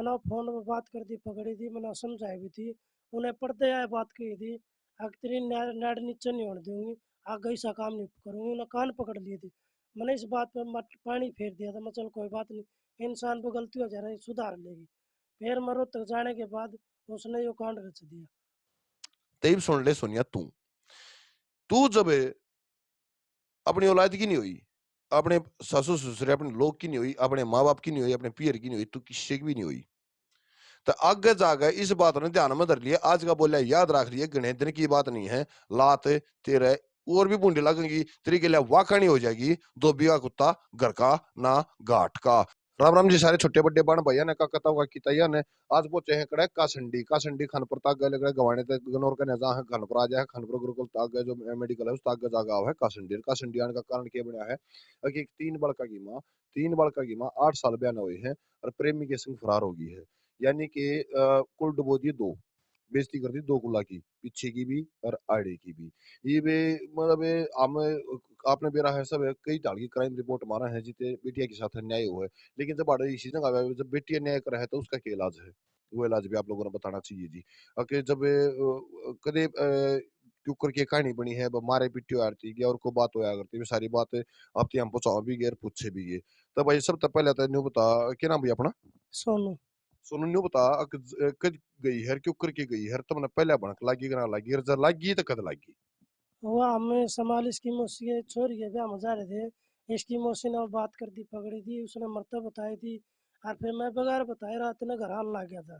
मैंने फोन में बात कर दी, पकड़ी थी, मैंने समझाई भी थी। उन्हें पढ़ते आए बात कही थी, अगर तेरी नेट नीचे नहीं होने दूंगी, आगे ऐसा काम नहीं करूंगी। उन्हें कान पकड़ लिए थे। मैंने इस बात पर पानी फेर दिया था। मैं चल कोई बात नहीं, इंसान को गलती हो जा रही, सुधार लेगी। फिर मरो तक जाने के बाद उसने यो कांड रच दिया। तेब सुन ले सोनिया, तू तू जब अपनी औलाद की नहीं हुई, अपने ससुर ससुर अपने लोग की नहीं हुई, अपने माँ बाप की नहीं हुई, अपने पियर की नहीं हुई, तू किसी की भी नहीं हुई। तो आगे जाकर इस बात ने ध्यान में धर लिया, आज का बोलिया याद रख लिया, गणे दिन की बात नहीं है। लात तेरे और भी बूंदी लगेंगी, तेरी के लिए वाकणी हो जाएगी। धोबी का कुत्ता घर का ना घाट का। राम राम जी सारे छोटे बड़े बण भैया ने का कता हुआ की तैया ने आज पहुंचे हैं कड़े कासंडी खानपुर तक गए लग गवाने तक गनौर का नजा है खानपुर आ जाए खानपुर गुरुकुल तक गए जो मेडिकल है उस तक जागा हुआ है कासंडी आने का कारण क्या बना है कि तीन बड़का की माँ 8 साल बयान हुए हैं और प्रेमी के संग फरार हो गई है। यानी कि कुल डुबो दी दो, बेइज्जती कर दी दो कुला की, पीछे की भी और आड़े की भी। ये बे मतलब हम आपने बेरा है सब कई ढाल की क्राइम रिपोर्ट मारा है जिते बेटिया के साथ अन्याय हुआ है। लेकिन जब आड़े इसी जगह आवे, जब बेटी अन्याय करा है तो उसका क्या इलाज है, वो इलाज भी आप लोगों ने बताना चाहिए जी। कि जब कदे क्यों की कहानी बनी है मारे पिट्टी आरती की और को बात होया करती है सारी बात आप हम पहुंचाओ भी गए और पूछे भी गए। तो भाई सब तो पहले तो न्यू बता क्या नाम भैया अपना? सोनू। सोनू न्यू बता कद गई है क्यों करके गई है तुमने पहले भड़क लागी कि ना लागी और जब लागी तो कद लागी? वो हमें संभाल इसकी मौसी के छोरी है, ब्याह में जा रहे थे। इसकी मौसी ने बात कर दी, पकड़ी थी, उसने मरतब बताई थी। और फिर मैं बगैर बताए रात ने घर आने लग गया था।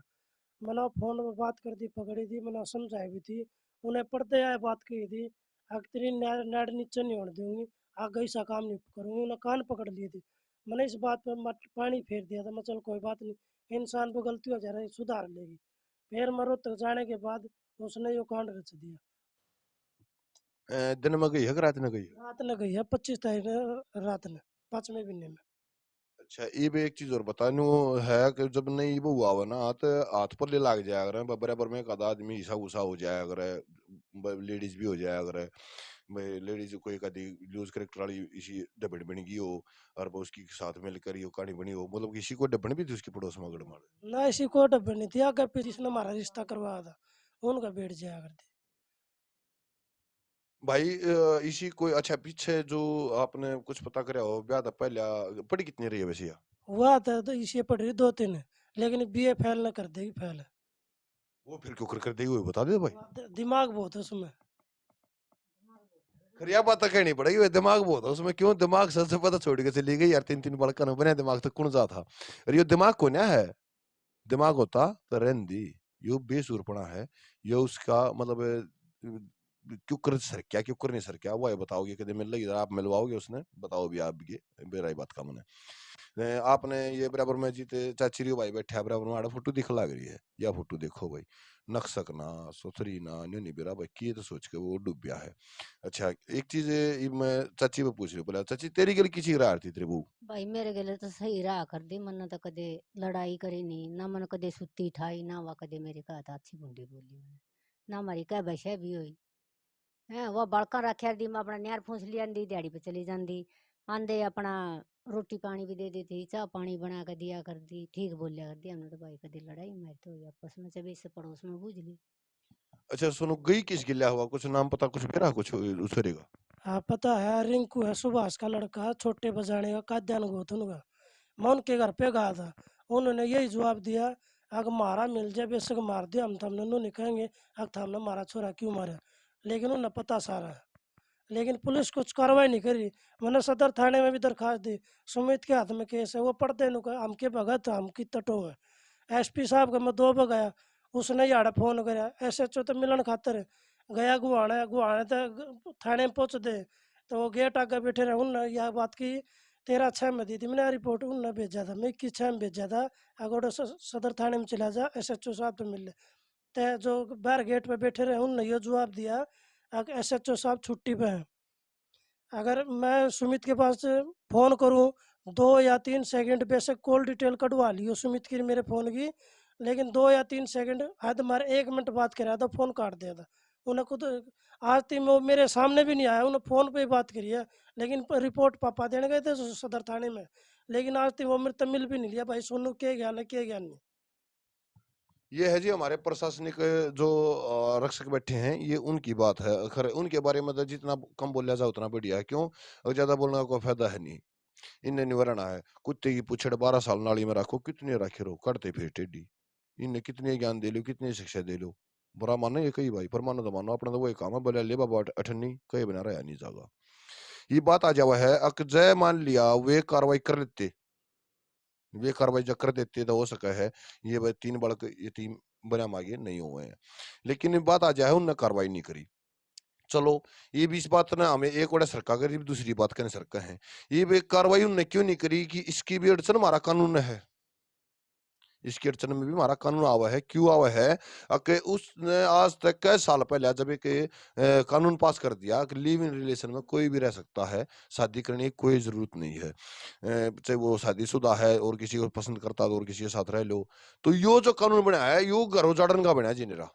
मैंने फोन में बात कर दी, पकड़ी थी, मैंने समझाई भी थी। उन्हें पढ़ते आए बात कही थी, अगर तेरी नेट नीचे नहीं होने दूंगी, आगे ऐसा काम नहीं करूंगी। उन्हें कान पकड़ लिए थे। मैंने इस बात पर पानी फेर दिया था। मैं चल कोई बात नहीं, इंसान को गलती हो जा रही, सुधार लेगी। फिर मरो तक जाने के बाद उसने यो कांड रच दिया। दिन में गई है कि रात में गई है? रात ने गई है, 25 तारीख ने रात ने, 5वें महीने में। अच्छा ये भी एक चीज और बता नु है कि जब नहीं वो हुआ हुआ ना हाथ हाथ पर ले लाग जाया करे बराबर में एक आधा आदमी ईसा उसा हो जाया करे, लेडीज भी हो जाया करे। भाई लेडीज कोई कभी लूज करेक्टर वाली इसी डबड़ बन गई हो और वो उसकी साथ मिलकर ये कहानी बनी हो, मतलब किसी को डबड़ भी थी उसकी पड़ोस में गड़माड़। ना इसी को डब्बे नहीं थी, आगे फिर इसने हमारा रिश्ता करवाया था, उनका बैठ जाया करती। भाई इसी कोई अच्छा पीछे जो आपने कुछ पता करे हो ब्याह था पहले पड़ी कितनी रही है वैसे या? हुआ था तो इसे पड़ रही 2-3, लेकिन बीए फेल न कर देगी फेल। वो फिर क्यों कर दी हुई बता दे भाई। दिमाग बहुत है उसमें। खरिया बात तो कहनी पड़ेगी वे दिमाग बहुत है उसमें, क्यों दिमाग सबसे पता छोड़ के चली गई यार, तीन तीन बड़का न बने दिमाग तो कौन जा था। और ये दिमाग को ना है, दिमाग होता तो रेंदी। यो बेसुरपना है, यो उसका मतलब क्यों कर सर क्या क्यों कर नहीं सर क्या वो है बताओगे कभी मिल रही आप मिलवाओगे उसने बताओ भी आप भी बेरा ही बात का मन है। आपने ये बराबर में जीते चाची री भाई बैठे बराबर में आड़ा फोटो दिख लग रही है या फोटो देखो भाई, नक्सक ना सुथरी ना न्यू नहीं बेरा भाई की तो सोच के वो डूब गया है। अच्छा एक चीज मैं चाची पे पूछ रही हूँ, बोला चाची तेरी गल किसी रहा थी तेरे बहू? भाई मेरे गले तो सही रहा कर दी, मन तो कदे लड़ाई करी नहीं ना, मन कदे सुती ठाई ना, वा कदे मेरे कहा था अच्छी बुंडी बोली मैंने ना, हमारी कह बशा भी हुई है। वो बड़का रखा दी मैं अपना नहर फूस लिया दी, दिहाड़ी पे चली जाती, आंदे अपना रोटी पानी भी दे देती, चाह पानी बना कर दिया कर दी, ठीक बोलिया कर दी। हमने तो भाई कदे लड़ाई मैं तो हुई आपस में, जब इससे पड़ोस में बूझ ली। अच्छा सुनो गई किस गिला हुआ कुछ नाम पता कुछ मेरा कुछ उसरे का? हाँ पता है, रिंकू है सुभाष का लड़का, छोटे बजाने का, काद्यान गोथुन का। मैं उनके घर पे गया था, उन्होंने यही जवाब दिया, अगर मारा मिल जाए बेशक मार दिया, हम तो हमने नहीं कहेंगे अगर हमने मारा छोरा क्यों मारा। लेकिन उन्हें पता सारा है, लेकिन पुलिस कुछ कार्रवाई नहीं करी। मैंने सदर थाने में भी दरखास्त दी, सुमित के हाथ में केस है, वो पढ़ते नु हम के भगत हम की तटो है। एसपी साहब का मैं 2 बार गया, उसने यार फोन कराया, एसएचओ तो मिलन खातर गया गुहाने गुहाने तो थाने में पहुंच दे, तो वो गेट आगे बैठे रहे। उनने यह बात की 13/6 में दी थी मैंने रिपोर्ट, उनने भेजा था, मैं 21/6 में भेजा था। अगर सदर थाने में चला जा, एसएचओ साहब तो मिल ले। तो जो बाहर गेट पे बैठे रहे उनने ये जवाब दिया, अगर एसएचओ साहब छुट्टी पे हैं। अगर मैं सुमित के पास फ़ोन करूं 2 या 3 सेकंड, बेशक कॉल डिटेल कटवा लियो सुमित की मेरे फ़ोन की, लेकिन 2 या 3 सेकंड हद मारे 1 मिनट बात कराया था, फ़ोन काट दिया था। उन्हें खुद आज तक वो मेरे सामने भी नहीं आया, उन्हें फ़ोन पे ही बात करी है। लेकिन रिपोर्ट पापा देने गए थे सदर थाने में, लेकिन आज तक वो मेरे तक मिल भी नहीं लिया भाई, सोनू के गया ना के गया नहीं। ये है जी हमारे प्रशासनिक जो रक्षक बैठे हैं, ये उनकी बात है। खैर उनके बारे में तो जितना कम बोला जाए उतना बढ़िया है। क्यों? ज़्यादा बोलने का कोई फायदा है नहीं। इन्हें निवारण है। कुत्ते की पूंछड़ 12 साल नाली में रखो, कितने रखे रहो, करते फिर टेढ़ी। इन्हें कितने ज्ञान दे लो, कितनी शिक्षा दे लो। बुरा मानो ये कई भाई, पर मानो तो मानो, अपना तो वही काम है। बोले ले बाबा अठन्नी, कहीं बना रहा नहीं जागा। ये बात आ जावा है, अक मान लिया वे कार्रवाई कर लेते, वे कार्रवाई जब कर देते तो हो सका है ये भाई 3 बालक यतीम बना मांगे नहीं हुए हैं। लेकिन ये बात आ जाए उनने कार्रवाई नहीं करी। चलो, ये भी इस बात ना हमें एक बड़ा सरका करी, दूसरी बात कहने सरका है। ये भी कार्रवाई उनने क्यों नहीं करी कि इसकी भी अड़चन हमारा कानून है। इसकी अड़चन में भी हमारा कानून आवा है। क्यों आवा है? कि उसने आज तक कई साल पहले जब एक कानून पास कर दिया कि लिव इन रिलेशन में कोई भी रह सकता है, शादी करने की कोई ज़रूरत नहीं है। चाहे वो शादीशुदा है और किसी को पसंद करता है तो और किसी के साथ रह लो। तो यो जो कानून बनाया है, यो घर उजाड़न का बनाया जी निरा।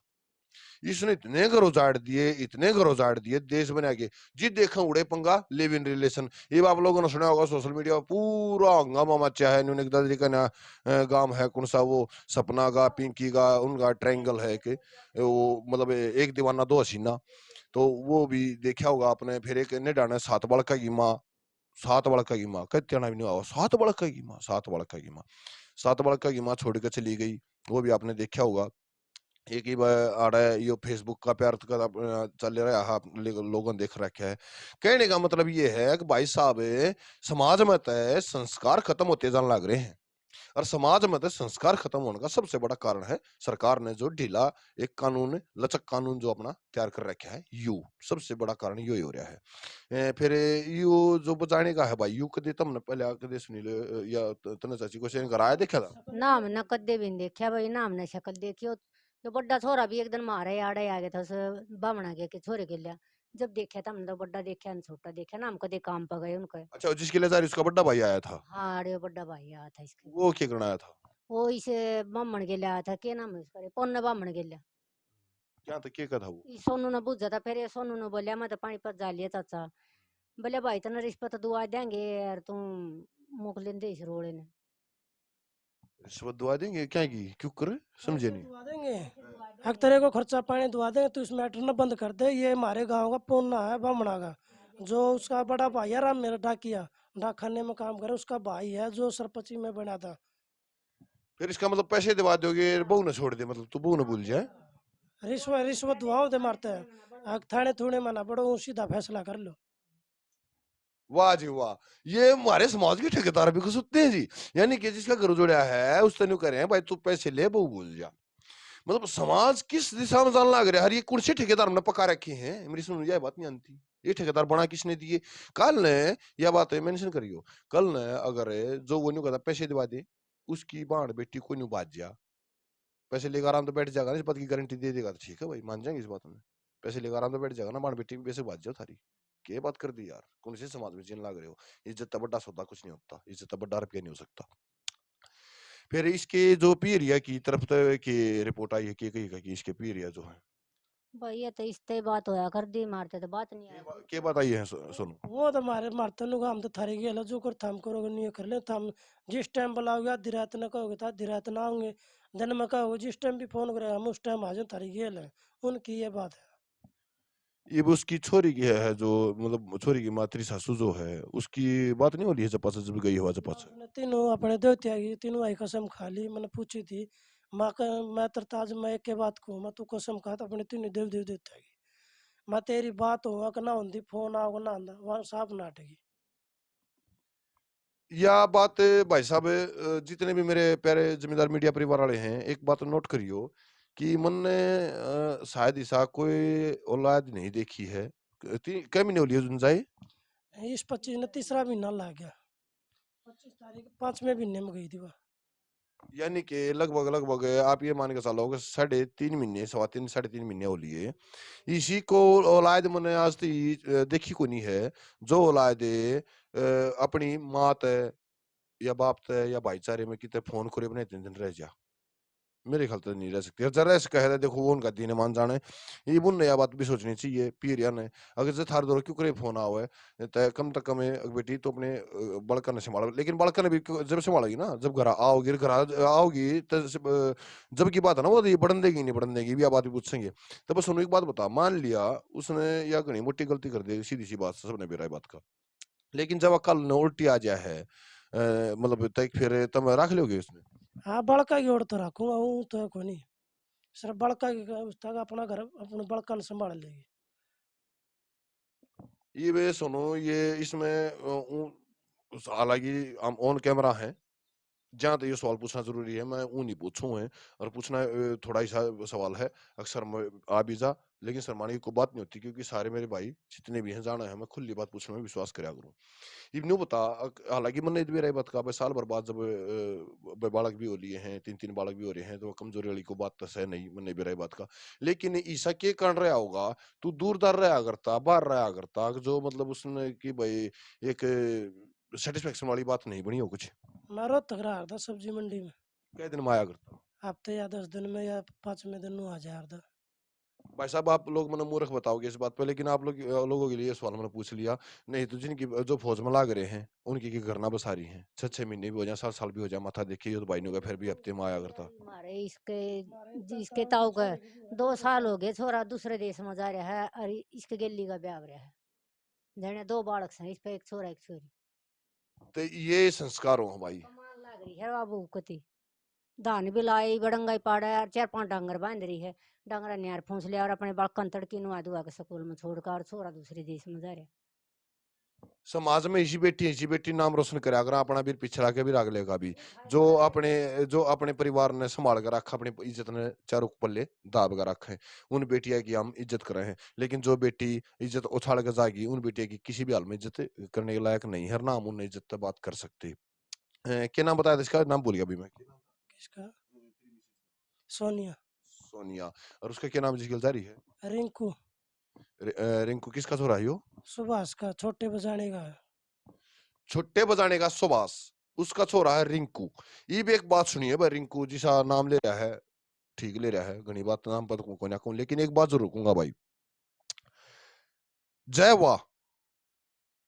इसने इतने घर उजाड़ दिए देश बना के। जी देखा उड़े पंगा लिव इन रिलेशन। ये आप लोगों ने सुना होगा सोशल मीडिया पर पूरा हंगामा मचा है। इन्होंने दादी का ना गांव है कौन सा वो सपना का पिंकी का उनका ट्रायंगल है कि वो मतलब एक दीवाना दो हसीना। तो वो भी देखा होगा आपने। फिर एक निडाना 7 बालका की माँ, 7 बालका की माँ कहते ना भी नहीं हुआ, 7 बालका की माँ, 7 बालका की माँ, 7 बालका की माँ छोड़ के चली गई। वो भी आपने देखा होगा। एक ही आ रहा है यो फेसबुक का प्यार का चल रहा है। हाँ, लोगों ने देख रखा है। कहने का मतलब ये है कि भाई साहब समाज में तय संस्कार खत्म होते जाने लग रहे हैं। और समाज में तो संस्कार खत्म होने का सबसे बड़ा कारण है सरकार ने जो ढीला एक कानून लचक कानून जो अपना तैयार कर रखा है। यू सबसे बड़ा कारण यो ही हो रहा है। फिर यू जो बचाने का है भाई, यू कदे तुमने पहले कदे सुनी ले या तने चाची को शेयर कराया देखा था? नाम न कदे भी नहीं देखा भाई, नाम ने शक्ल देखी हो। जो बड्डा छोरा भी एक दिन मारे आड़े आ गया था उस बामणा के छोरे के लिया। जब देखा था हमने तो बड्डा देखा न छोटा देखा ना, हम कदे काम पर गए उनके। अच्छा, जिसके लिए उसका बड़ा भाई आया था, हाँ अरे बड्डा भाई आया था इसके। वो क्या करना आया था? वो इसे बामण के लिया था, क्या नाम है उसका, पौने बामण के लिया। क्या था, क्या था वो? ई सोनू ने पूछा था, फिर ये सोनू ने बोलिया मैं तो पानीपत जा लिया चाचा। बोले भाई तेने रिश्वत दुआ देंगे यार, तुम मुख लेंदे इस रोड़े ने। रिश्वत दुआ देंगे क्या की, क्यों करे? समझे पैसे नहीं। दुआ देंगे, हक तेरे को खर्चा पानी दुआ देंगे, तो इस मैटर ना बंद कर दे। ये हमारे गांव का पुन्ना है बामणा का, जो उसका बड़ा भाई है राम मेरा डाकिया, डाकखाने में काम करे, उसका भाई है जो सरपंची में बना था। फिर इसका मतलब पैसे दिवा दोगे, बहू ने छोड़ दे, मतलब तू बहू ने भूल जाए। रिश्वत रिश्वत दुआओं दे मारते हैं। हक थाने थूने में ना पड़ो, सीधा फैसला कर लो। वाह जी वाह। ये हमारे समाज के ठेकेदार भी कुछ हैं जी। यानी कि जिसका घर उजड़ा है उस तेन कह रहे हैं भाई तू पैसे ले, बहू भूल जा। मतलब समाज किस दिशा में जाने लग रहा है? हर ये कौन से ठेकेदार हमने पका रखे हैं? मेरी सुन यह बात नहीं आती। ये ठेकेदार बना किसने दिए? कल ने यह बात मेंशन करियो। कल ने अगर जो वो नहीं कहता पैसे दिवा दे, उसकी बाण बेटी को नहीं बाज जा, पैसे लेकर आराम तो बैठ जाएगा ना, इस बात की गारंटी दे देगा तो ठीक है भाई, मान जाएंगे इस बात में। पैसे लेकर आराम तो बैठ जाएगा ना, बाण बेटी पैसे बाज जाओ थारी। क्या बात कर दी यार, कौन से समाज में जीने लग रहे हो? इज्जत का बड़ा सौदा कुछ नहीं होता, इज्जत का बड़ा रुपया नहीं हो सकता। फिर इसके जो पी एरिया की तरफ तो की रिपोर्ट आई है कि कही कि इसके पी एरिया जो है भाई ये तो इसते बात होया कर दी, मारते तो बात नहीं आया कोई। क्या बात आई है सुनो। वो तो हमारे मारते लोग, हम तो थारी गेला जो कर थाम करोगे नहीं कर ले थाम। जिस टाइम बुलाओगे आधी रात न कहोगे तो आधी रात ना आऊंगे, दिन में कहोगे जिस टाइम भी फोन करेगा हम उस टाइम आ जाओ, थारी गेल है। उनकी ये बात है। ये भी उसकी छोरी की है जो मतलब छोरी की मातृ सासू जो है उसकी बात नहीं हो रही है जब से जब गई हुआ जब से। आपने तीनों अपने देवतिया की तीनों आई कसम खा ली, मैंने पूछी थी। माँ का मैं तरताज मैं एक के बात कहूँ, मैं तू कसम खा तो अपने तीनों देव देवता की। मैं तेरी बात होगा कि ना होती फोन आओगे ना आंदा, वहाँ साफ नाटेगी। या बात भाई साहब जितने भी मेरे प्यारे जिम्मेदार मीडिया परिवार वाले हैं, एक बात नोट करियो कि मन ने शायद ऐसा कोई औलाद नहीं देखी है। कै महीने हो लिए जुनजाई? इस 25 ने तीसरा महीना लग गया। 25 तारीख 5वें महीने में गई थी वह। यानी कि लगभग लगभग आप ये मान के चलो कि 3.5 महीने, 3.5 3.5 महीने हो लिए। इसी को औलाद मैंने आज तक देखी को नहीं है जो औलाद अपनी माँ तय या बाप तय या भाईचारे में कितने फोन करे अपने दिन दिन रह जा। मेरे ख्याल से नहीं रह सकती। और जरा ऐसे कहे देखो वो उनका दीन मान जाने ये बुन या बात भी सोचनी चाहिए पीर ने अगर से थार दौर क्यों करे फोन आओ है तय कम तक कम बेटी तो अपने बड़का ने संभालो लेकिन बड़का ने भी जब संभालेगी ना जब घर आओगी घर आओगी तो जब की बात है ना वो ये बढ़न देगी नहीं बढ़न देगी भी आप बात भी पूछेंगे तो बस उन्होंने एक बात बता मान लिया उसने या घनी मोटी गलती कर दी सीधी सी बात सबने बेरा बात का लेकिन जब कल ने उल्टी आ जाए है मतलब तय फिर तुम रख लोगे उसने हाँ बड़का की ओर तो रखूंगा हूँ तो कोई नहीं सिर्फ बड़का की उस तक अपना घर अपने बड़का ने संभाल लेगी। ये वे सुनो ये इसमें हालांकि हम ऑन कैमरा हैं जहाँ तो ये सवाल पूछना जरूरी है मैं ऊ नहीं पूछूं है और पूछना थोड़ा ही सवाल है अक्सर आ भी जा लेकिन शर्माने की कोई बात नहीं होती क्योंकि सारे मेरे भाई जितने भी हैं जाना है मैं खुली बात पूछने में विश्वास कराया करूँ इब्नू बता हालांकि मैंने इतनी रही बात का भाई साल बर्बाद जब बालक भी हो लिए हैं 3-3 बालक भी हो रहे हैं तो कमजोरी वाली को बात तो सह नहीं मैंने भी रही बात का लेकिन ईसा के कर रहा होगा तू दूरदार रहा करता बाहर रहा करता जो मतलब उसने कि भाई एक सेटिस्फेक्शन वाली बात नहीं बनी हो कुछ मैं रोहतक रहा था सब्जी मंडी में कै दिन में आया करता हफ्ते या 10 दिन में या 5वें दिन में आ जाया था। भाई साहब आप लोग मैंने मूर्ख बताओगे इस बात पे लेकिन आप लोग लोगों के लिए ये सवाल मैंने पूछ लिया नहीं तो जिनकी जो फौज में लाग रहे हैं उनकी की घरना बसा रही हैं 6-6 महीने भी हो जाए 7 साल भी हो जाए माथा देखिए तो भाई ने कहा फिर भी हफ्ते में आया करता हमारे इसके ताऊ का 2 साल हो गए छोरा दूसरे देश में जा रहा है और इसके गेली का ब्याह हो रहा है जने 2 बालक हैं इस पे एक छोरा एक छोरी तो ये संस्कार हो भाई कमाल लग रही है बाबू कति धान भी लाई बड़ंगा पाड़ा है और 4-5 डांगर बांध रही है डांगरा न्यार फूस लिया और अपने बालकन तड़की नुआ दुआ के स्कूल में छोड़कर और छोरा दूसरे देश में जा रहा है। समाज में इसी बेटी नाम रोशन करा कर अपना भी पिछड़ा के भी रख लेगा भी जो अपने परिवार ने संभाल कर रखा अपनी इज्जत ने चारों पल्ले दाब कर रखे उन बेटिया की हम इज्जत कर रहे हैं लेकिन जो बेटी इज्जत उछाल कर जाएगी उन बेटिया की किसी भी हाल में इज्जत करने के लायक नहीं है ना हम उन्हें इज्जत बात कर सकते क्या नाम बताया था इसका नाम भूल गया अभी मैं किसका? सोनिया। सोनिया और उसका क्या नाम जिसकी जारी है रिंकू। रिंकू किसका छोरा है यो सुभाष का छोटे बजाने का है। छुट्टे बजाने का सुभाष उसका छोरा है रिंकू ये भी एक बात सुनिए भाई रिंकू जिसा नाम ले रहा है ठीक ले रहा है घनी बात नाम पर को ना कहूं लेकिन एक बात जरूर कहूंगा भाई जय वाह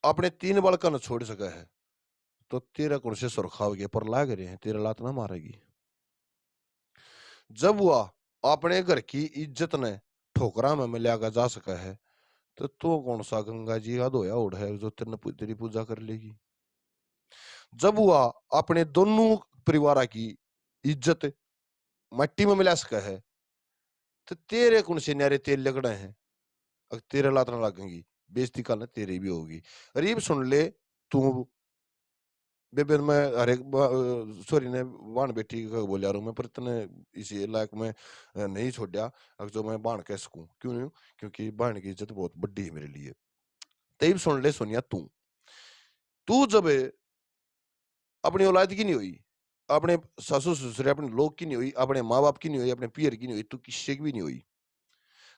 अपने 3 बालका न छोड़ सका है तो तेरा कौन से सुरखाव के पर लाग रहे हैं तेरा लात ना मारेगी जब वह अपने घर की इज्जत ने ठोकरा में मिला कर जा सका है तो कौन सा गंगा जी का धोया उड़ है जो तेरी पूजा कर लेगी जब वह अपने दोनों परिवार की इज्जत मट्टी में मिला सका है तो तेरे कौन से न्यारे तेल लगड़े हैं अगर तेरे लात ना लगेंगी बेइज्जती कल तेरी भी होगी अरीब सुन ले तू बेबे मैं हर एक सॉरी ने बाण बेटी का बोलिया रू मैं पर इतने इसी लायक में नहीं छोड़ा अगर जो मैं बाण कह सकूं क्यों नहीं क्योंकि बाण की इज्जत बहुत बड़ी है मेरे लिए तब सुन ले सोनिया तू तू जब अपनी औलाद की नहीं हुई अपने ससुर ससुर अपने लोग की नहीं हुई अपने माँ बाप की नहीं हुई अपने पियर की नहीं हुई तू किसी की भी नहीं हुई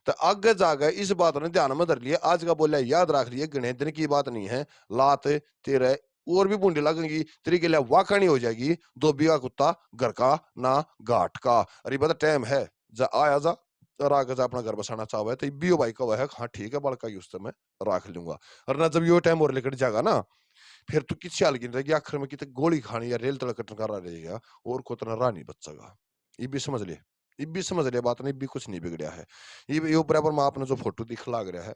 तो आगे जाकर इस बात ने ध्यान में धर लिया आज का बोलिया याद रख लिया गणे दिन की बात नहीं है लात तेरे और भी बूंदी लगेंगी तेरी के लिए वाकणी हो जाएगी धोबी का कुत्ता घर का ना घाट का अरे बता टाइम है जा आया जा और आगे जा अपना घर बसाना चाहे तो बीओ भाई का है हाँ ठीक है बड़का यूज मैं रख लूंगा और ना जब यो टाइम और लेकर जाएगा ना फिर तू किसी हाल की नहीं रहेगी आखिर में कितने गोली खानी या रेल तड़कटन कर रहेगा और को इतना राह नहीं बचेगा ये भी समझ ले ये भी समझ ले बात नहीं भी कुछ नहीं बिगड़या है ये बराबर में आपने जो फोटो दिख लाग रहा है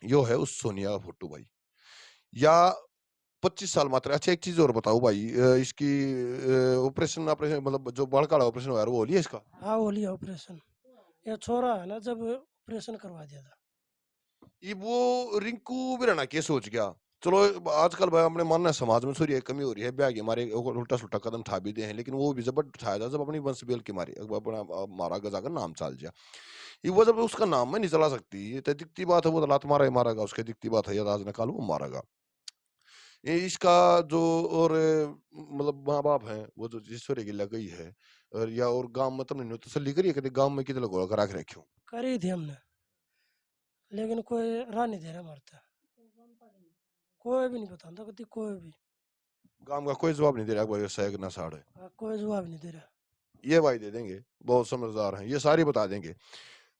यो है उस सोनिया का फोटो भाई या 25 साल मात्र अच्छा एक चीज और बताओ भाई इसकी ऑपरेशन ऑपरेशन मतलब जो बड़का ऑपरेशन हुआ है वो हो लिया इसका हाँ हो लिया ऑपरेशन। ये छोरा है ना जब ऑपरेशन करवा दिया था। ये वो रिंकू भी रहना के सोच गया चलो आजकल भाई हमने मानना है समाज में सूर्य कमी हो रही है ब्याह की हमारे उल्टा सुल्टा कदम उठा भी दे हैं लेकिन वो भी जब उठाया था जब अपनी वंश बेल की मारी अपना मारा गजाकर नाम चाल दिया ये वो जब उसका नाम में नहीं चला सकती ये तो दिखती बात है वो तो लात मारा ही मारेगा उसके दिखती बात है या आज निकाल वो मारेगा ये इसका जो और मतलब माँ बाप हैं वो जो ईश्वर की लग गई है और या और गांव में तुमने तसल्ली करी है कहते गांव में कितने लोग करा के रखे करी थी हमने लेकिन कोई राह नहीं दे रहा मरता। कोई भी नहीं बताता कभी कोई भी। गांव का कोई जवाब नहीं दे रहा कोई सहग ना साड़ है कोई जवाब नहीं दे रहा। ये भाई दे देंगे, बहुत समझदार हैं, ये सारी बता देंगे।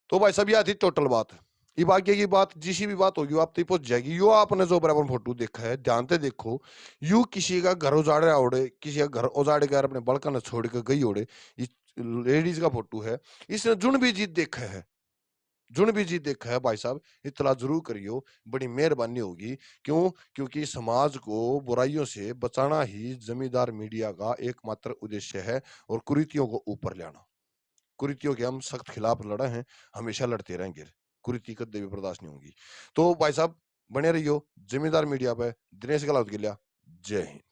तो भाई साहब, यह थी टोटल बात। ये बाकी की बात जिसी भी बात होगी वो आप तक पहुंच जाएगी। यो आपने जो बराबर फोटो देखा है, ध्यान से देखो। यू किसी का घर उजाड़ रहा ओड़े, किसी का घर उजाड़ कर अपने बड़का ने छोड़ के गई ओड़े, ये लेडीज का फोटो है। इसने जुन भी जीत देखा है, जुन भी जीत देखा है भाई साहब, इतना जरूर करियो, बड़ी मेहरबानी होगी। क्यों? क्योंकि समाज को बुराइयों से बचाना ही जमींदार मीडिया का एकमात्र उद्देश्य है, और कुरीतियों को ऊपर लाना। कुरीतियों के हम सख्त खिलाफ लड़े हैं, हमेशा लड़ते रहेंगे, कुरीति कदे भी बर्दाश्त नहीं होगी। तो भाई साहब, बने रहियो जमींदार मीडिया पे। दिनेश गलावत गिलिया, जय हिंद।